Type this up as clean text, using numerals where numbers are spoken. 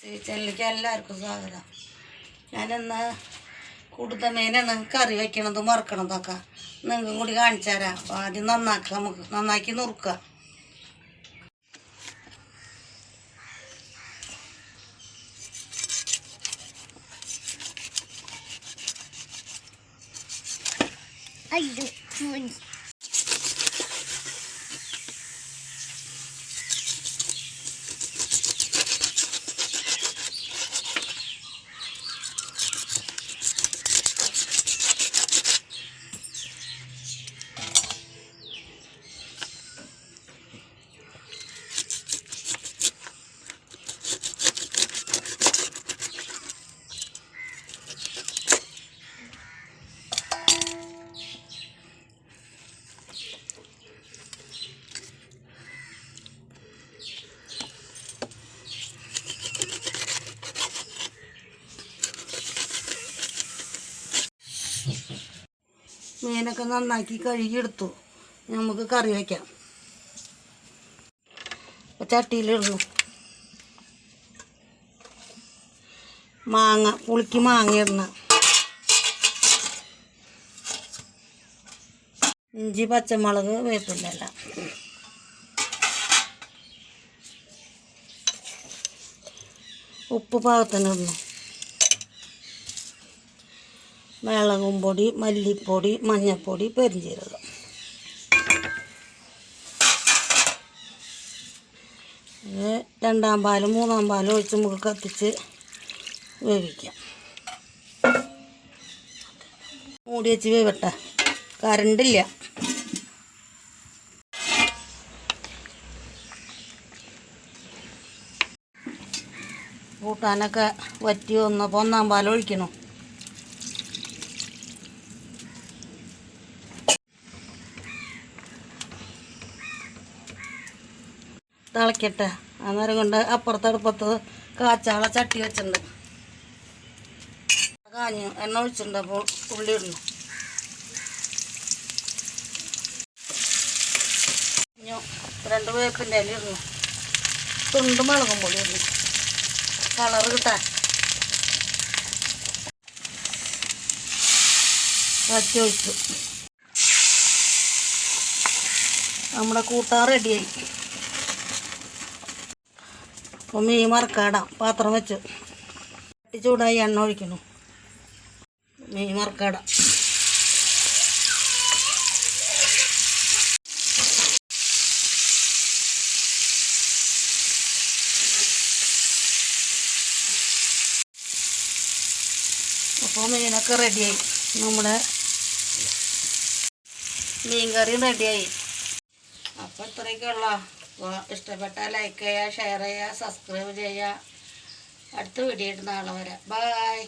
ചാനലിലേക്ക് എല്ലാവർക്കും സ്വാഗതം. ഞാനിന്ന് കൂടുതൽ മീനാണ് കറി വയ്ക്കണത് മറക്കണതൊക്കെ നിങ്ങൾക്കും കൂടി കാണിച്ചു തരാം. അപ്പോൾ ആദ്യം നന്നാക്കുക, നമുക്ക് നന്നാക്കി നുറുക്കുക. മീനൊക്കെ നന്നാക്കി കഴുകിയെടുത്തു. നമുക്ക് കറി വയ്ക്കാം. ചട്ടിയിലിടുന്നു. മാങ്ങ, പുളിക്ക് മാങ്ങ ഇടണം. ഇഞ്ചി, പച്ചമുളക്, വേപ്പില. ഉപ്പ് പാകത്തിന് ഇടണം. മുളകും പൊടി, മല്ലിപ്പൊടി, മഞ്ഞൾപ്പൊടി, പെരിഞ്ചീരകം. രണ്ടാം പാലും മൂന്നാം പാലും ഒഴിച്ച് നമുക്ക് കത്തിച്ച് വേവിക്കാം. മൂടി വെച്ച് വേവട്ടെ. കറണ്ടില്ല. കൂട്ടാനൊക്കെ വറ്റി വന്നപ്പോൾ ഒന്നാം പാൽ ഒഴിക്കണം. തിളക്കട്ടെ. അന്നേരം കൊണ്ട് അപ്പുറത്തടുപ്പത്ത് കാച്ചാള ചട്ടി വെച്ചിട്ടുണ്ട്. കാഞ്ഞ് എണ്ണ ഒഴിച്ചിട്ടുണ്ട്. അപ്പോൾ ഉള്ളി ഇടണം. രണ്ട് വേപ്പിൻ്റെ ഇല ഇടണം. തുണ്ട് മുളകും പൊടി ഇടണം, കളർ കിട്ടാൻ. വറ്റി ഒഴിച്ചു. നമ്മുടെ കൂട്ടാൻ റെഡിയായി. അപ്പോൾ മീൻ മറക്കാടാം. പാത്രം വെച്ച് ചട്ടി ചൂടായി എണ്ണ ഒഴിക്കണം. മീൻ മറക്കാടാം. അപ്പോൾ മീനൊക്കെ റെഡിയായി. നമ്മുടെ മീൻ കറിയും റെഡിയായി. അപ്പോൾ ഇത്രയൊക്കെയുള്ള. ഇഷ്ടപ്പെട്ടാൽ ലൈക്ക് ചെയ്യുക, ഷെയർ ചെയ്യുക, സബ്സ്ക്രൈബ് ചെയ്യുക. അടുത്ത വീഡിയോ ആയിട്ട് നാളെ വരാം. ബൈ.